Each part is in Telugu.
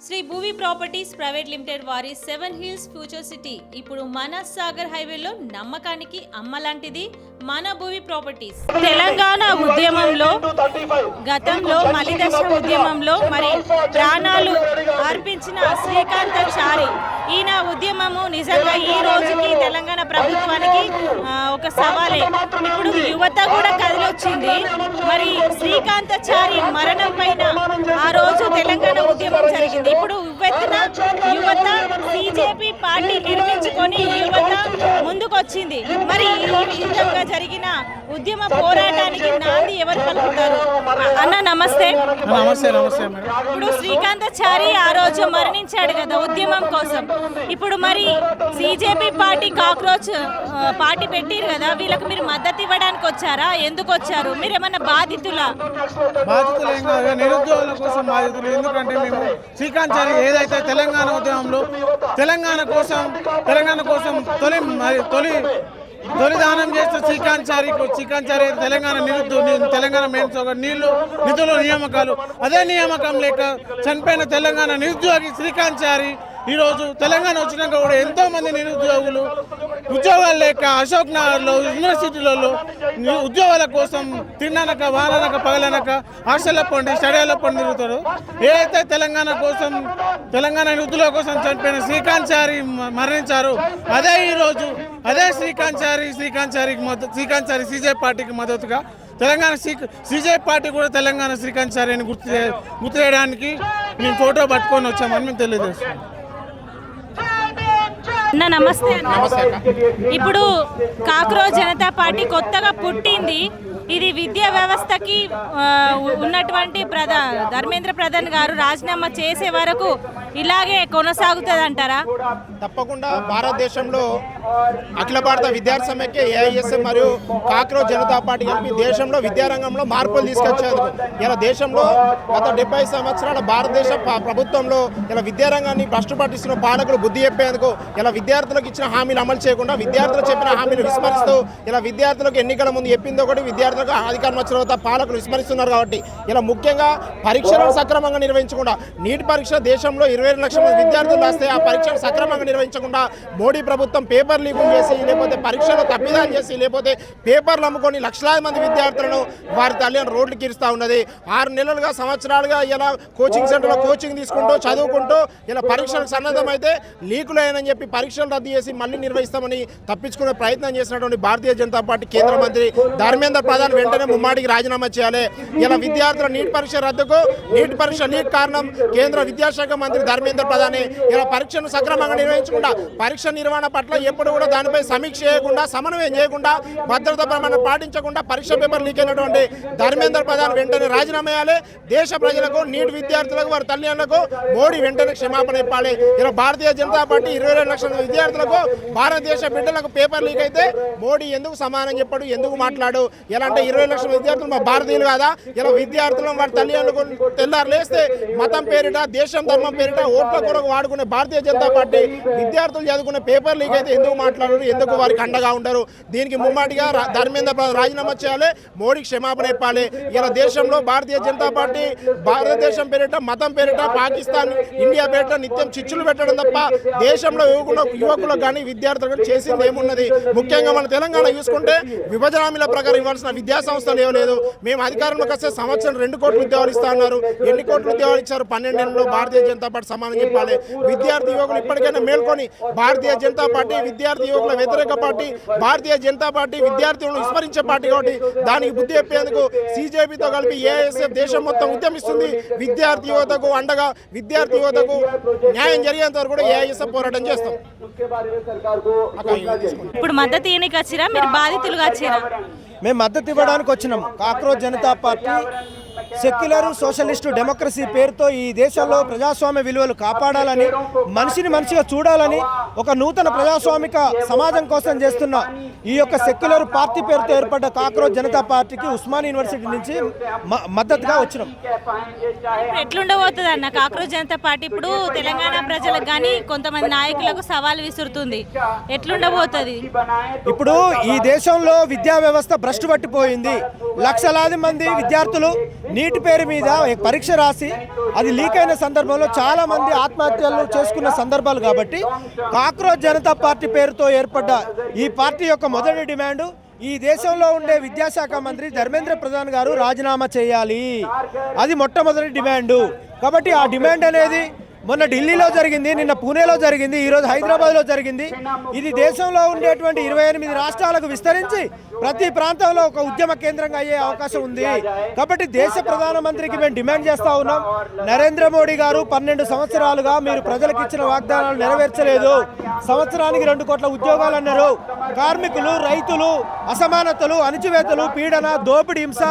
Shri Bhuvi properties private limited వారి 7 హిల్స్ ఫ్యూచర్ సిటీ ఇప్పుడు మనస్ సాగర్ హైవేలో నమ్మకానికి అమ్మలాంటిది మన భూవి ప్రాపర్టీస్. తెలంగాణ ఉద్యమంలో గతంలో మలిదశ ఉద్యమంలో మరి ప్రాణాలు అర్పించిన శ్రీకాంతాచారి ఈయన ఉద్యమము నిజంగా ఈ రోజుకి తెలంగాణ ప్రభుత్వానికి ఒక సవాలే. ఇప్పుడు యువత కూడా కదిలొచ్చింది. మరి శ్రీకాంతాచారి మరణం పైన ఆ రోజు తెలంగాణ ఉద్యమం జరిగింది. ఇప్పుడు యువత బీజేపీ పార్టీ నిర్మించుకొని యువత ముందుకొచ్చింది. మరి ఈ విధంగా జరిగిన ఉద్యమ పోరాటానికి నాంది ఎవరు పలుకుతారు? అన్న నమస్తే. నమస్తే. నమస్తే. ఇప్పుడు శ్రీకాంతాచారి ఆ రోజు మరణించాడు కదా ఉద్యమం కోసం. ఇప్పుడు మరి బీజేపీ పార్టీ కాక్రోచ్ పార్టీ పెట్టిరు కదా, వీళ్ళకి మీరు మద్దతు ఇవ్వడానికి వచ్చారా? ఎందుకు వచ్చారు? మీరు ఏమన్నా బాధితులా? బాధితులు ఏం కాదు, నిరుద్యోగుల కోసం బాధితులు. ఎందుకంటే మేము శ్రీకాంతాచారి ఏదైతే తెలంగాణ ఉద్యమంలో తెలంగాణ కోసం తొలి దానం చేస్తే శ్రీకాంతాచారి తెలంగాణ మెయిన్స్ నీళ్లు నిధులు నియామకాలు అదే నియామకం లేక చనిపోయిన తెలంగాణ నిరుద్యోగి శ్రీకాంతాచారి ఈరోజు తెలంగాణ వచ్చినాక కూడా ఎంతో మంది నిరుద్యోగులు ఉద్యోగాలు లేక అశోక్ నగర్లో యూనివర్సిటీలలో ఉద్యోగాల కోసం తిన్ననక వాననక పగలనక హాస్టల్లో పండి స్టడీలో పండి తిరుగుతారు. ఏదైతే తెలంగాణ నిరుద్యోగుల కోసం చనిపోయిన శ్రీకాంతాచారి మరణించారు, అదే ఈరోజు అదే శ్రీకాంతాచారి సిజే పార్టీకి మద్దతుగా తెలంగాణ సిజే పార్టీ కూడా తెలంగాణ శ్రీకాంతాచారిని గుర్తు చేయడానికి మేము ఫోటో పట్టుకొని వచ్చామని మేము తెలియజేస్తున్నాం. నమస్తే. ఇప్పుడు కాక్రోచ్ జనతా పార్టీ కొత్తగా పుట్టింది. ఇది విద్యా వ్యవస్థకి ఉన్నటువంటి ధర్మేంద్ర ప్రధాన్ గారు రాజీనామా చేసే వరకు ఇలాగే కొనసాగుతుంది అంటారా? తప్పకుండా భారతదేశంలో అఖిల భారత విద్యార్థి సమైక్య ఏఐఎస్ఎం మరియు కాక్రోచ్ జనతా పార్టీ కలిపి దేశంలో విద్యారంగంలో మార్పులు తీసుకొచ్చేందుకు ఇలా దేశంలో గత 70 సంవత్సరాల భారతదేశ ప్రభుత్వంలో ఇలా విద్యారంగాన్ని భ్రష్టు పట్టిస్తున్న పాలకులు బుద్ధి చెప్పేందుకు ఇలా విద్యార్థులకు ఇచ్చిన హామీలు అమలు చేయకుండా విద్యార్థులకు చెప్పిన హామీలు విస్మరిస్తూ ఇలా విద్యార్థులకు ఎన్నికల ముందు చెప్పింది ఒకటి, విద్యార్థులకు అధికారం వచ్చిన తర్వాత పాలకులు విస్మరిస్తున్నారు. కాబట్టి ఇలా ముఖ్యంగా పరీక్షలను సక్రమంగా నిర్వహించకుండా నీట్ పరీక్ష దేశంలో 22 లక్షల మంది విద్యార్థులు రాస్తే ఆ పరీక్షను సక్రమంగా నిర్వహించకుండా మోడీ ప్రభుత్వం పేపర్ లీకులు చేసి లేకపోతే పరీక్షలు తప్పిదాలు చేసి లేకపోతే పేపర్లు అమ్ముకొని లక్షలాది మంది విద్యార్థులను వారి తల్లిని రోడ్లు కీరుస్తూ ఉన్నది. 6 నెలలుగా సంవత్సరాలుగా ఇలా కోచింగ్ సెంటర్లో కోచింగ్ తీసుకుంటూ చదువుకుంటూ ఇలా పరీక్షలకు సన్నద్ధమైతే లీకులు అయినని చెప్పి పరీక్షలు రద్దు చేసి మళ్ళీ నిర్వహిస్తామని తప్పించుకునే ప్రయత్నం చేసినటువంటి భారతీయ జనతా పార్టీ కేంద్ర మంత్రి ధర్మేంద్ర ప్రధాన్ వెంటనే ముమ్మాటికి రాజీనామా చేయాలి. ఇలా విద్యార్థుల నీట్ పరీక్ష రద్దుకు నీట్ పరీక్ష లీక్ కారణం కేంద్ర విద్యాశాఖ మంత్రి ధర్మేంద్ర ప్రధాన్ ఇలా పరీక్షను సక్రమంగా నిర్వహించకుండా పరీక్ష నిర్వహణ పట్ల ఎప్పుడు కూడా దానిపై సమీక్ష చేయకుండా సమన్వయం చేయకుండా భద్రతా ప్రమాణాలు పాటించకుండా పరీక్ష పేపర్ లీక్ అయినటువంటి ధర్మేంద్ర ప్రధాన్ వెంటనే రాజీనామా చేయాలి. దేశ ప్రజలకు నీట్ విద్యార్థులకు వారి తల్లిదండ్రులకు మోడీ వెంటనే క్షమాపణ ఇవ్వాలి. ఇలా భారతీయ జనతా పార్టీ 22 లక్షల విద్యార్థులకు భారతదేశ బిడ్డలకు పేపర్ లీక్ అయితే మోడీ ఎందుకు సమానం చెప్పాడు, ఎందుకు మాట్లాడు? ఎలా అంటే 20 లక్షల విద్యార్థులు మా భారతీయులు కాదా? ఇలా విద్యార్థులను వారి తల్లిదండ్రులకు తెల్లారు లేస్తే మతం పేరిట దేశం ధర్మం పేరిట ఓట్ల కొరకు వాడుకునే భారతీయ జనతా పార్టీ విద్యార్థులు చదువుకునే పేపర్ లీక్ అయితే ఎందుకు మాట్లాడరు, ఎందుకు వారికి అండగా ఉండరు? దీనికి ముమ్మాటిగా ధర్మేంద్ర రాజీనామా చేయాలి, మోడీకి క్షమాపణ చెప్పాలి. ఇలా దేశంలో భారతీయ జనతా పార్టీ భారతదేశం పేరిట మతం పేరిట పాకిస్తాన్ ఇండియా పేరిట నిత్యం చిచ్చులు పెట్టడం తప్ప దేశంలో యువకులకు కానీ విద్యార్థులకు చేసింది ఏమున్నది? ముఖ్యంగా మన తెలంగాణ చూసుకుంటే విభజన హామీల ప్రకారం ఇవ్వాల్సిన విద్యా సంస్థలు ఏమలేదు. మేము అధికారంలోకి వస్తే సంవత్సరం 2 కోట్ల ఉద్యోగాలు ఇస్తా అన్నారు. ఎన్ని కోట్ల ఉద్యోగాలు ఇచ్చారు? 12 నెలల్లో భారతీయ జనతా పార్టీ సమానం చెప్పాలి. విద్యార్థి యువకులు ఇప్పటికైనా మేల్కొని భారతీయ జనతా పార్టీ విద్యార్థి యువకుల వ్యతిరేక పార్టీ, భారతీయ జనతా పార్టీ విద్యార్థులను విస్మరించే పార్టీ కాబట్టి దానికి బుద్ధి చెప్పేందుకు సిజేపీతో కలిపి ఏఐఎస్ఎఫ్ దేశం మొత్తం ఉద్యమిస్తుంది. విద్యార్థి యువతకు అండగా విద్యార్థి యువతకు న్యాయం జరిగేంత వరకు కూడా ఏఐఎస్ఎఫ్ పోరాటం చేస్తాం. ఇప్పుడు మద్దతు ఇవ్వడానికి వచ్చిరా, మీరు బాధితులుగా వచ్చిరా? మేము మద్దతు ఇవ్వడానికి వచ్చినాం. Cockroach Janata party secular socialist democracy పేరుతో ఈ దేశంలో ప్రజాస్వామ్య విలువలు కాపాడాలని, మనిషిని మనిషిగా చూడాలని ఒక నూతన ప్రజాస్వామిక సమాజం కోసం చేస్తున్న ఈ యొక్క సెక్యులర్ పార్టీ పేరుతో ఏర్పడ్డ కాక్రోచ్ జనతా పార్టీకి ఉస్మానియా యూనివర్సిటీ నుంచి మద్దతుగా వచ్చినాం. ఎట్లుండబోతుంది అన్న కాక్రోచ్ జనతా పార్టీ ఇప్పుడు తెలంగాణ ప్రజలకు కానీ కొంతమంది నాయకులకు సవాల్ విసురుతుంది, ఎట్లుండబోతుంది? ఇప్పుడు ఈ దేశంలో విద్యా వ్యవస్థ భ్రష్టు పట్టిపోయింది. లక్షలాది మంది విద్యార్థులు నీటి పేరు మీద పరీక్ష రాసి అది లీక్ అయిన సందర్భంలో చాలామంది ఆత్మహత్యలు చేసుకున్న సందర్భాలు కాబట్టి కాక్రోచ్ జనతా పార్టీ పేరుతో ఏర్పడ్డ ఈ పార్టీ యొక్క మొదటి డిమాండు ఈ దేశంలో ఉండే విద్యాశాఖ మంత్రి ధర్మేంద్ర ప్రధాన్ గారు రాజీనామా చేయాలి. అది మొట్టమొదటి డిమాండు. కాబట్టి ఆ డిమాండ్ అనేది మొన్న ఢిల్లీలో జరిగింది, నిన్న పూణేలో జరిగింది, ఈరోజు హైదరాబాద్లో జరిగింది. ఇది దేశంలో ఉండేటువంటి 28 రాష్ట్రాలకు విస్తరించి ప్రతి ప్రాంతంలో ఒక ఉద్యమ కేంద్రంగా అయ్యే అవకాశం ఉంది. కాబట్టి దేశ ప్రధానమంత్రికి మేము డిమాండ్ చేస్తూ ఉన్నాం, నరేంద్ర మోడీ గారు 12 సంవత్సరాలుగా మీరు ప్రజలకు ఇచ్చిన వాగ్దానాలు నెరవేర్చలేదు. సంవత్సరానికి 2 కోట్ల ఉద్యోగాలు అన్నారు. కార్మికులు, రైతులు, అసమానతలు, అణచివేతలు, పీడన, దోపిడీ, హింస,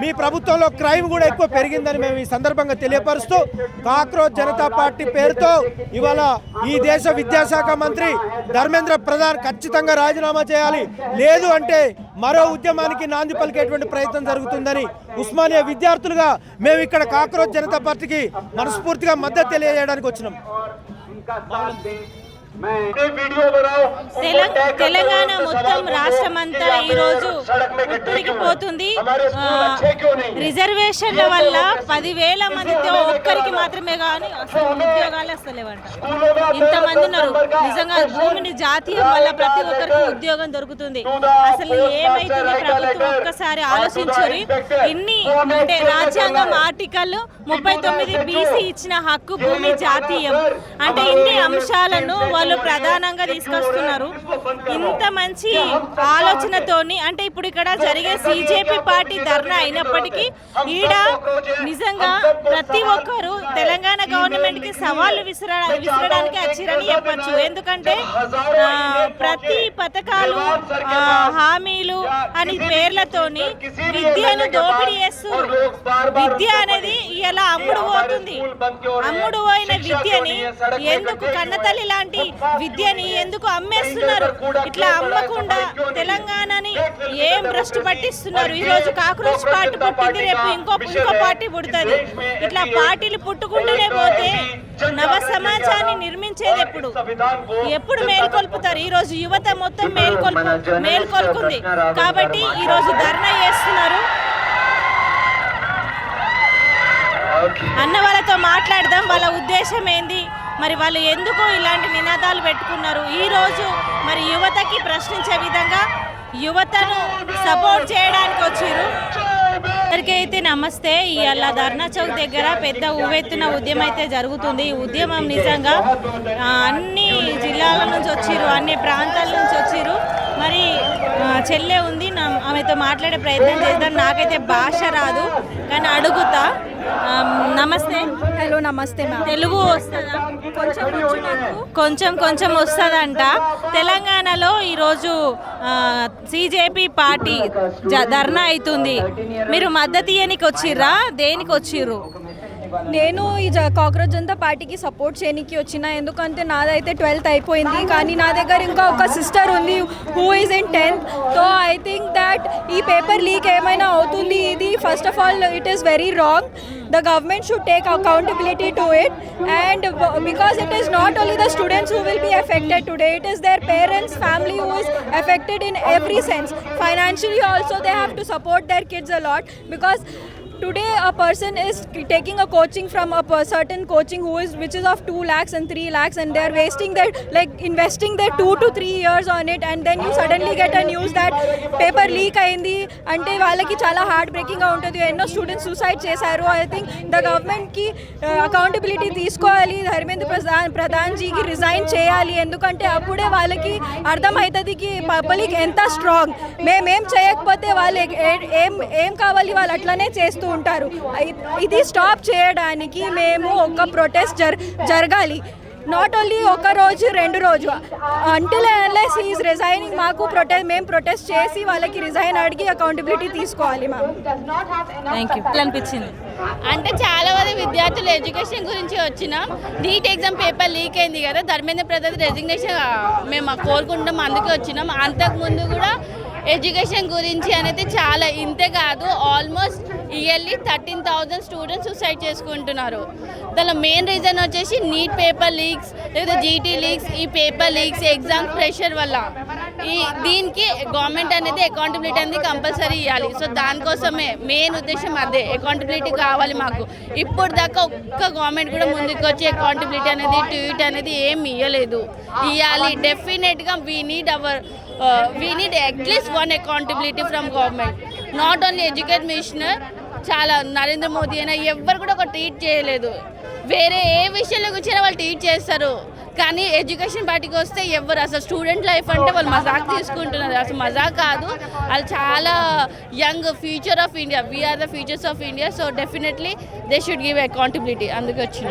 మీ ప్రభుత్వంలో క్రైమ్ కూడా ఎక్కువ పెరిగిందని మేము ఈ సందర్భంగా తెలియపరుస్తూ కాక్రోచ్ జనతా పార్టీ పేరుతో ఇవాళ ఈ దేశ విద్యాశాఖ మంత్రి ధర్మేంద్ర ప్రధాన్ ఖచ్చితంగా రాజీనామా చేయాలి. లేదు అంటే మరో ఉద్యమానికి నాంది పలికేటువంటి ప్రయత్నం జరుగుతుందని ఉస్మానియా విద్యార్థులుగా మేము ఇక్కడ కాక్రోచ్ జనతా పార్టీకి మనస్ఫూర్తిగా మద్దతు తెలియజేయడానికి వచ్చినాం. తెలంగాణ మొత్తం రాష్ట్రమంతా ఈరోజు ఉట్టికిపోతుంది. రిజర్వేషన్ల వల్ల 10,000 మందితో ఒక్కరికి మాత్రమే కానీ అసలు ఉద్యోగాలు వస్తలేవంట. ఇంతమంది ఉన్నారు. నిజంగా భూమిని జాతీయం వల్ల ప్రతి ఒక్కరికి ఉద్యోగం దొరుకుతుంది. అసలు ఏమైతుంది ప్రభుత్వం ఒక్కసారి ఆలోచించురి. ఇన్ని అంటే రాజ్యాంగం ఆర్టికల్ 39 BC ఇచ్చిన హక్కు భూమి జాతీయం అంటే ఇన్ని అంశాలను వాళ్ళు ప్రధానంగా తీసుకొస్తున్నారు. ఇంత మంచి ఆలోచనతోని అంటే ఇప్పుడు ఇక్కడ జరిగే CJP పార్టీ ధర్నా అయినప్పటికీ ఈడ నిజంగా ప్రతి ఒక్కరు తెలంగాణ గవర్నమెంట్ కి సవాళ్లు విసరడానికి వచ్చిరని చెప్పచ్చు. ఎందుకంటే ప్రతి పథకాలు హామీలు అని పేర్లతోని విద్యను దోపిడీ చేస్తున్నారు. విద్య అనేది ఇలా అమ్ముడు పోతుంది. అమ్ముడు పోయిన విద్యని ఎందుకు కన్నతల్లి లాంటి విద్యని ఎందుకు అమ్మేస్తున్నారు? ఇట్లా అమ్మకుండా తెలంగాణని ఏం భ్రష్టు పట్టిస్తున్నారు. ఈ రోజు కాక్రోచ్ పార్టీ పుట్టింది, రేపు ఇంకో పార్టీ పుడుతుంది. ఇట్లా పార్టీలు పుట్టుకుంటూనే పోతే నవ సమాజాన్ని నిర్మించేది ఎప్పుడు మేల్కొల్పుతారు? ఈ రోజు యువత మొత్తం మేల్కొల్పుంది కాబట్టి ఈ రోజు ధర్నా చేస్తున్నారు. అన్న వాళ్ళతో మాట్లాడదాం, వాళ్ళ ఉద్దేశం ఏంది, మరి వాళ్ళు ఎందుకు ఇలాంటి నినాదాలు పెట్టుకున్నారు. ఈరోజు మరి యువతకి ప్రశ్నించే విధంగా యువతను సపోర్ట్ చేయడానికి వచ్చారు. అందరికైతే నమస్తే. ఇవాళ ధర్నా చౌక్ దగ్గర పెద్ద ఉవ్వెత్తున ఉద్యమం అయితే జరుగుతుంది. ఈ ఉద్యమం నిజంగా అన్ని జిల్లాల నుంచి వచ్చిర్రు, అన్ని ప్రాంతాల నుంచి వచ్చిర్రు. మరి చెల్లె ఉంది, ఆమెతో మాట్లాడే ప్రయత్నం చేద్దాం. నాకైతే భాష రాదు కానీ అడుగుతా. నమస్తే. హలో, నమస్తే మ్యామ్. తెలుగు వస్తుందా? కొంచెం వస్తుందంట. తెలంగాణలో ఈరోజు CJP పార్టీ ధర్నా అవుతుంది. మీరు మద్దతు ఇయ్యనికి వచ్చిర్రా, దేనికి వచ్చిర్రు? నేను ఈ కాక్రోచ్ జనతా పార్టీకి సపోర్ట్ చేయడానికి వచ్చిన. ఎందుకంటే నాదైతే 12th అయిపోయింది, కానీ నా దగ్గర ఇంకా ఒక సిస్టర్ ఉంది who is in 10th. So I think that ఈ పేపర్ లీక్ ఏమైనా అవుతుంది. ఇది first of all it is very wrong. The government should take accountability to it, and because it is not only the students who will be affected today, it is their parents, family who is affected in every sense. Financially also they have to support their kids a lot, because today a person is taking a coaching from a certain coaching which is of 2 lakhs and 3 lakhs, and they are wasting their investing their 2 to 3 years on it, and then you suddenly get a news that paper leak అయింది అంటే వాళ్ళకి చాలా హార్ట్ బ్రేకింగ్ గా ఉంటుంది. ఎన్నో స్టూడెంట్స్ సూసైడ్ చేశారు. ఐ థింక్ ద గవర్నమెంట్ కి అకౌంటబిలిటీ తీసుకోవాలి. ధర్మేంద్ర ప్రధాన్ జీకి రిజైన్ చేయాలి. ఎందుకంటే అప్పుడే వాళ్ళకి అర్థమవుతుంది కి పబ్లిక్ ఎంత స్ట్రాంగ్. మేమేం చేయకపోతే వాళ్ళు ఏం కావాలి వాళ్ళు అట్లనే చేస్తూ ఉంటారు. ఇది స్టాప్ చేయడానికి మేము ఒక ప్రొటెస్ట్ జరగాలి. నాట్ ఓన్లీ ఒక రోజు 2 రోజు, until unless he is resigning మాకు మేము ప్రొటెస్ట్ చేసి వాళ్ళకి రిజైన్ అడిగి అకౌంటబిలిటీ తీసుకోవాలి. Ma'am, thank you. అనిపించింది అంటే చాలా మంది విద్యార్థులు ఎడ్యుకేషన్ గురించి వచ్చిన నీట్ ఎగ్జామ్ పేపర్ లీక్ అయింది కదా, ధర్మేంద్ర ప్రధాన్ రెసిగ్నేషన్ మేము కోరుకుంటాం, అందుకే వచ్చినాం. అంతకుముందు కూడా ఎడ్యుకేషన్ గురించి అనేది చాలా, ఇంతే కాదు ఆల్మోస్ట్ ఇయర్లీ 13,000 స్టూడెంట్స్ సూసైడ్ చేసుకుంటున్నారు. దానిలో మెయిన్ రీజన్ వచ్చేసి నీట్ పేపర్ లీక్స్ లేదా GT లీక్స్. ఈ పేపర్ లీక్స్ ఎగ్జామ్ ప్రెషర్ వల్ల దీనికి గవర్నమెంట్ అనేది అకౌంటబిలిటీ అనేది కంపల్సరీ ఇవ్వాలి. సో దానికోసమే మెయిన్ ఉద్దేశం అదే, అకౌంటబిలిటీ కావాలి మాకు. ఇప్పుడు దాకా ఒక్క గవర్నమెంట్ కూడా ముందుకు వచ్చి అకౌంటబిలిటీ అనేది ట్వీట్ అనేది ఏం ఇవ్వలేదు. ఇవ్వాలి డెఫినెట్గా. We need at least one accountability from government, not only educate minister. చాలా నరేంద్ర మోదీ అయినా ఎవ్వరు కూడా ఒక ట్వీట్ చేయలేదు. వేరే ఏ విషయంలో కూర్చొని వాళ్ళు ట్వీట్ చేస్తారు, కానీ ఎడ్యుకేషన్ పార్టీకి వస్తే ఎవరు అసలు స్టూడెంట్ లైఫ్ అంటే వాళ్ళు మజాక్ తీసుకుంటున్నారు. అసలు మజాక్ కాదు, వాళ్ళు చాలా young future of India. We are the futures of India. So definitely they should give accountability. అందుకు వచ్చింది.